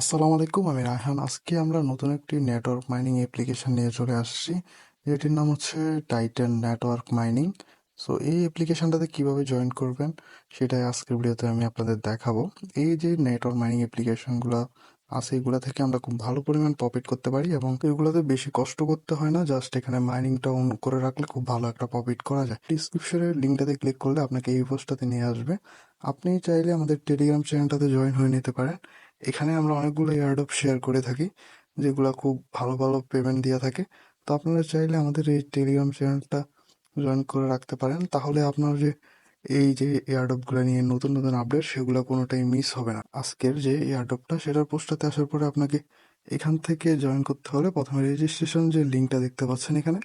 আসসালামু আলাইকুম, আমি রায়হান। আজকে আমরা নতুন একটি নেটওয়ার্ক মাইনিং অ্যাপ্লিকেশন নিয়ে চলে আসছি, যেটির নাম হচ্ছে টাইটান নেটওয়ার্ক মাইনিং। সো এই অ্যাপ্লিকেশনটাতে কিভাবে জয়েন করবেন সেটাই আজকের ভিডিওতে আমি আপনাদের দেখাবো। এই যে নেটওয়ার্ক মাইনিং অ্যাপ্লিকেশনগুলো আছে, এগুলো থেকে আমরা খুব ভালো পরিমাণ প্রফিট করতে পারি এবং এগুলোতে বেশি কষ্ট করতে হয় না। জাস্ট এখানে মাইনিংটা অন করে রাখলে খুব ভালো একটা প্রফিট করা যায়। ডিসক্রিপশনের লিঙ্কটাতে ক্লিক করলে আপনাকে এই পোস্টটাতে নিয়ে আসবে। আপনি চাইলে আমাদের টেলিগ্রাম চ্যানেলটাতে জয়েন হয়ে নিতে পারেন। এখানে আমরা অনেকগুলো এয়ারড্রপ শেয়ার করে থাকি, যেগুলো খুব ভালো ভালো পেমেন্ট দিয়ে থাকে। তো আপনারা চাইলে আমাদের এই টেলিগ্রাম চ্যানেলটা জয়েন করে রাখতে পারেন, তাহলে আপনার যে এই যে এয়ারড্রপগুলো নিয়ে নতুন নতুন আপডেট, সেগুলো কোনোটাই মিস হবে না। আজকের যে এয়ারড্রপটা, সেটার পোস্টটাতে আসার পরে আপনাকে এখান থেকে জয়েন করতে হলে প্রথমে রেজিস্ট্রেশন যে লিঙ্কটা দেখতে পাচ্ছেন এখানে,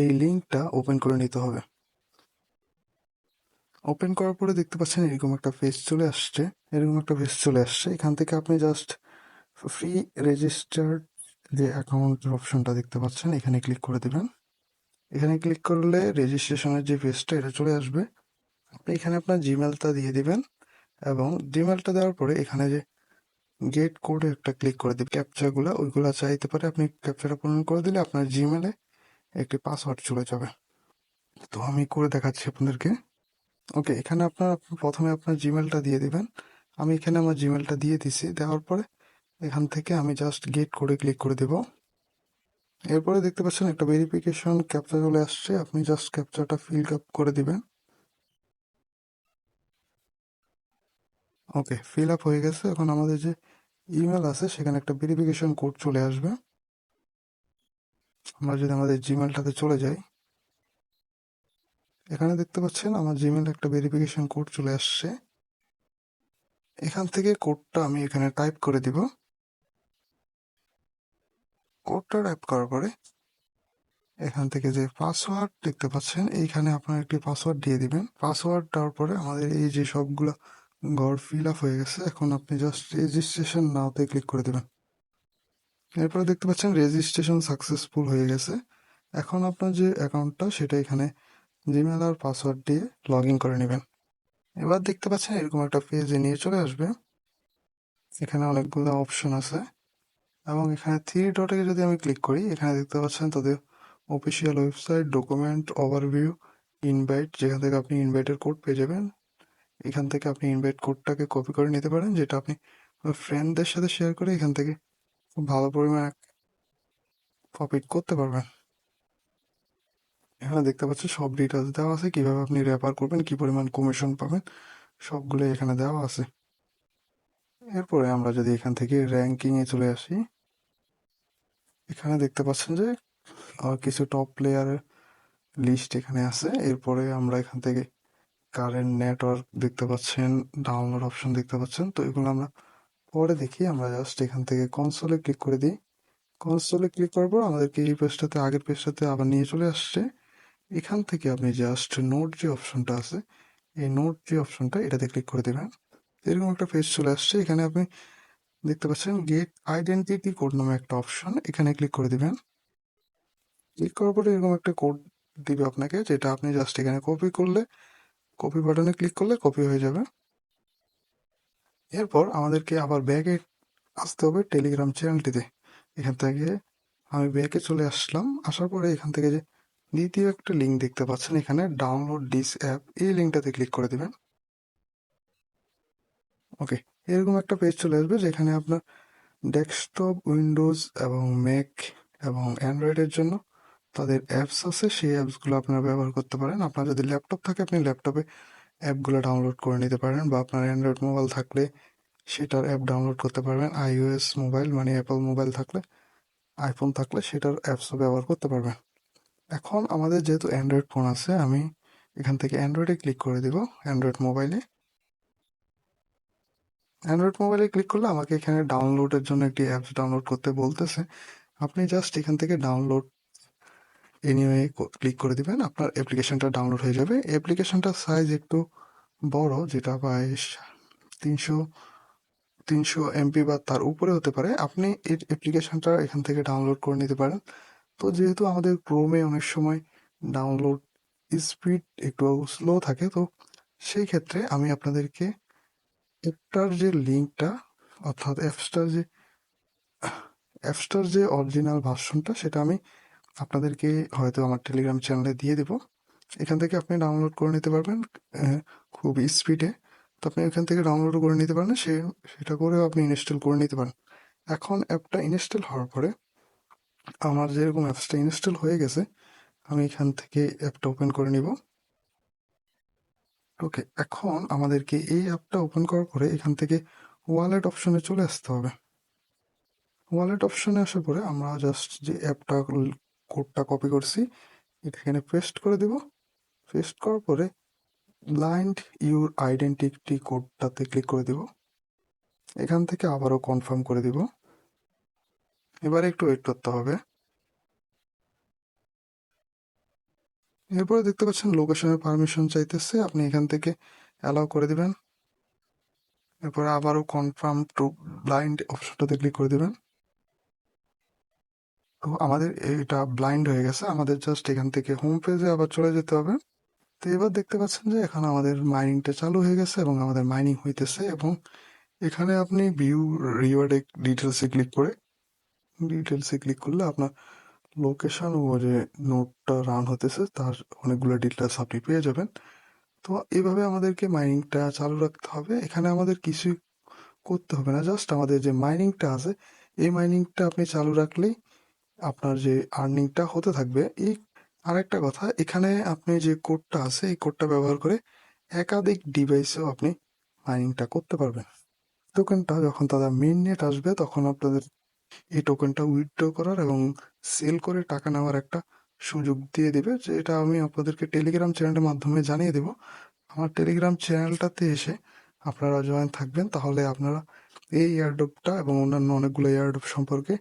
এই লিঙ্কটা ওপেন করে নিতে হবে। ওপেন করার পরে দেখতে পাচ্ছেন এরকম একটা পেজ চলে আসছে। এখান থেকে আপনি জাস্ট ফ্রি রেজিস্টার্ড যে অ্যাকাউন্টের অপশনটা দেখতে পাচ্ছেন, এখানে ক্লিক করে দেবেন। এখানে ক্লিক করলে রেজিস্ট্রেশনের যে পেজটা, এটা চলে আসবে। আপনি এখানে আপনার জিমেলটা দিয়ে দিবেন এবং জিমেলটা দেওয়ার পরে এখানে যে গেট কোডে একটা ক্লিক করে দিবেন। ক্যাপচাগুলো ওইগুলো চাইতে পারে, আপনি ক্যাপচাটা পূরণ করে দিলে আপনার জিমেলে একটি পাসওয়ার্ড চলে যাবে। তো আমি করে দেখাচ্ছি আপনাদেরকে। ওকে, এখানে আপনার প্রথমে আপনার জিমেলটা দিয়ে দিবেন। আমি এখানে আমার জিমেলটা দিয়ে দিছি। দেওয়ার পরে এখান থেকে আমি জাস্ট গেট কোডে ক্লিক করে দেবো। এরপরে দেখতে পাচ্ছেন একটা ভেরিফিকেশন ক্যাপচা চলে আসছে, আপনি জাস্ট ক্যাপচাটা ফিল আপ করে দিবেন। ওকে, ফিল আপ হয়ে গেছে। এখন আমাদের যে ইমেল আছে সেখানে একটা ভেরিফিকেশন কোড চলে আসবে। আমরা যদি আমাদের জিমেলটাতে চলে যাই, এখানে দেখতে পাচ্ছেন আমার জিমেলে একটা ভেরিফিকেশন কোড চলে আসছে। এখান থেকে কোডটা আমি এখানে টাইপ করে দিব। কোডটা টাইপ করার পরে এখান থেকে যে পাসওয়ার্ড দেখতে পাচ্ছেন, এইখানে আপনার একটি পাসওয়ার্ড দিয়ে দিবেন। পাসওয়ার্ড দেওয়ার পরে আমাদের এই যে সবগুলো ঘর ফিল আপ হয়ে গেছে। এখন আপনি জাস্ট রেজিস্ট্রেশন নাওতে ক্লিক করে দেবেন। এরপরে দেখতে পাচ্ছেন রেজিস্ট্রেশন সাকসেসফুল হয়ে গেছে। এখন আপনার যে অ্যাকাউন্টটা, সেটা এখানে জিমেল আর পাসওয়ার্ড দিয়ে লগ ইন করে নেবেন। এবার দেখতে পাচ্ছেন এরকম একটা পেজে নিয়ে চলে আসবে। এখানে অনেকগুলো অপশন আছে এবং এখানে থ্রি ডটে যদি আমি ক্লিক করি, এখানে দেখতে পাচ্ছেন তাদের official website, document, overview, invite, যেখান থেকে আপনি ইনভাইটের কোড পেয়ে যাবেন। এখান থেকে আপনি ইনভাইট কোডটাকে কপি করে নিতে পারেন, যেটা আপনি ফ্রেন্ডদের সাথে শেয়ার করে এখান থেকে খুব ভালো পরিমাণে প্রফিট করতে পারবেন। এখানে দেখতে পাচ্ছেন সব ডিটেলস দেওয়া আছে, কিভাবে আপনি রেফার করবেন, কি পরিমাণ কমিশন পাবেন, সবগুলো এখানে দেওয়া আছে। এরপরে আমরা যদি এখান থেকে র্যাঙ্কিংয়ে চলে আসি, এখানে দেখতে পাচ্ছেন যে কিছু টপ প্লেয়ারের লিস্ট এখানে আছে। এরপরে আমরা এখান থেকে কারেন্ট নেটওয়ার্ক দেখতে পাচ্ছেন, ডাউনলোড অপশন দেখতে পাচ্ছেন। তো এগুলো আমরা পরে দেখি। আমরা জাস্ট এখান থেকে কনসোলে ক্লিক করে দিই। কনসোলে ক্লিক করার পর আমাদেরকে এই পেজটাতে, আগের পেজটাতে আবার নিয়ে চলে আসছে। এখান থেকে আপনি জাস্ট নোট যে অপশনটা আছে, এই নোট যে অপশনটা, এটাতে ক্লিক করে দেবেন। এরকম একটা পেজ চলে আসছে। এখানে আপনি দেখতে পাচ্ছেন গেট আইডেন্টিটি কোড নামে একটা অপশন, এখানে ক্লিক করে দিবেন। ক্লিক করার পরে এরকম একটা কোড দিবে আপনাকে, যেটা আপনি জাস্ট এখানে কপি করলে, কপি বাটনে ক্লিক করলে কপি হয়ে যাবে। এরপর আমাদেরকে আবার ব্যাগে আসতে হবে টেলিগ্রাম চ্যানেলটিতে। এখান থেকে আমি ব্যাগে চলে আসলাম। আসার পরে এখান থেকে যে দ্বিতীয় একটা লিঙ্ক দেখতে পাচ্ছেন, এখানে ডাউনলোড দিস অ্যাপ, এই লিঙ্কটাতে ক্লিক করে দিবেন। ওকে, এরকম একটা পেজ চলে আসবে, যেখানে আপনার ডেস্কটপ, উইন্ডোজ এবং ম্যাক এবং অ্যান্ড্রয়েডের জন্য তাদের অ্যাপস আছে। সেই অ্যাপসগুলো আপনারা ব্যবহার করতে পারেন। আপনার যদি ল্যাপটপ থাকে, আপনি ল্যাপটপে অ্যাপগুলো ডাউনলোড করে নিতে পারেন, বা আপনার অ্যান্ড্রয়েড মোবাইল থাকলে সেটার অ্যাপ ডাউনলোড করতে পারবেন। আইওএস মোবাইল মানে অ্যাপল মোবাইল থাকলে, আইফোন থাকলে সেটার অ্যাপসও ব্যবহার করতে পারবেন। এখন আমাদের যেহেতু অ্যান্ড্রয়েড ফোন আছে, আমি এখান থেকে অ্যান্ড্রয়েডে ক্লিক করে দিব। অ্যান্ড্রয়েড মোবাইলে ক্লিক করলে আমাকে এখানে ডাউনলোডের জন্য একটি অ্যাপস ডাউনলোড করতে বলতেছে। আপনি জাস্ট এখান থেকে ডাউনলোড এনিওয়ে ক্লিক করে দিবেন, আপনার অ্যাপ্লিকেশনটা ডাউনলোড হয়ে যাবে। অ্যাপ্লিকেশনটার সাইজ একটু বড়, যেটা প্রায় 300 300 এমবি বা তার উপরে হতে পারে। আপনি এই অ্যাপ্লিকেশনটা এখান থেকে ডাউনলোড করে নিতে পারেন। তো যেহেতু আমাদের ক্রোমে অনেক সময় ডাউনলোড স্পিড একটু স্লো থাকে, তো সেই ক্ষেত্রে আমি আপনাদেরকে অ্যাপটার যে লিঙ্কটা, অর্থাৎ অ্যাপসটার যে অ্যাপসটার যে অরিজিনাল ভার্সনটা সেটা আমি আপনাদেরকে হয়তো আমার টেলিগ্রাম চ্যানেলে দিয়ে দেবো। এখান থেকে আপনি ডাউনলোড করে নিতে পারবেন খুব স্পিডে। তো আপনি এখান থেকে ডাউনলোড করে নিতে পারেন, সেটা করেও আপনি ইনস্টল করে নিতে পারেন। এখন অ্যাপটা ইনস্টল হওয়ার পরে আমার যেরকম অ্যাপসটা ইনস্টল হয়ে গেছে, আমি এখান থেকে অ্যাপটা ওপেন করে নিব। ওকে, এখন আমাদেরকে এই অ্যাপটা ওপেন করার পরে এখান থেকে ওয়ালেট অপশনে চলে আসতে হবে। ওয়ালেট অপশনে আসার পরে আমরা জাস্ট যে অ্যাপটা কোডটা কপি করছি এটা এখানে পেস্ট করে দেব। পেস্ট করার পরে ব্লাইন্ড ইউর আইডেন্টিটি কোডটাতে ক্লিক করে দেব। এখান থেকে আবারও কনফার্ম করে দিব। এবারে একটু ওয়েট করতে হবে। এরপরে দেখতে পাচ্ছেন লোকেশনের পারমিশন চাইতেছে, আপনি এখান থেকে অ্যালাউ করে দিবেন। এরপরে আবারও কনফার্ম টু ব্লাইন্ড অপশনটাতে ক্লিক করে দিবেন। তো আমাদের এটা ব্লাইন্ড হয়ে গেছে, আমাদের জাস্ট এখান থেকে হোম পেজে আবার চলে যেতে হবে। তো এবার দেখতে পাচ্ছেন যে এখন আমাদের মাইনিংটা চালু হয়ে গেছে এবং আমাদের মাইনিং হইতেছে, এবং এখানে আপনি ভিউ রিওয়ার্ডে ডিটেলসে ক্লিক করলে আপনার লোকেশন ও যে নোটটা রান হতেছে তার অনেকগুলো ডিটেলস আপনি পেয়ে যাবেন। তো এভাবে আমাদেরকে মাইনিংটা চালু রাখতে হবে। এখানে আমাদের কিছুই করতে হবে না, জাস্ট আমাদের যে মাইনিংটা আছে এই মাইনিংটা আপনি চালু রাখলেই আপনার যে আর্নিংটা হতে থাকবে। এই আরেকটা কথা, এখানে আপনি যে কোডটা আছে এই কোডটা ব্যবহার করে একাধিক ডিভাইসেও আপনি মাইনিংটা করতে পারবেন। টোকেনটা যখন তাদের মেইন নেট আসবে তখন আপনাদের এই টোকেনটা উইথড্র করার এবং সেল করে টাকা নেওয়ার একটা সুযোগ দিয়ে দেবে, যেটা আমি আপনাদেরকে টেলিগ্রাম চ্যানেলের মাধ্যমে জানিয়ে দেব। আমার টেলিগ্রাম চ্যানেলটাতে এসে আপনারা জয়েন থাকবেন, তাহলে আপনারা এই এয়ারড্রপটা এবং অন্যান্য অনেকগুলো এয়ারড্রপ সম্পর্কে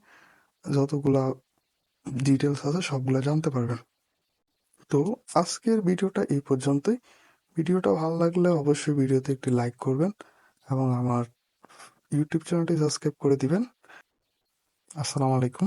যতগুলা ডিটেলস আছে সবগুলা জানতে পারবেন। তো আজকের ভিডিওটা এই পর্যন্তই। ভিডিওটা ভালো লাগলে অবশ্যই ভিডিওতে একটি লাইক করবেন এবং আমার ইউটিউব চ্যানেলটি সাবস্ক্রাইব করে দিবেন। আসসালামু আলাইকুম।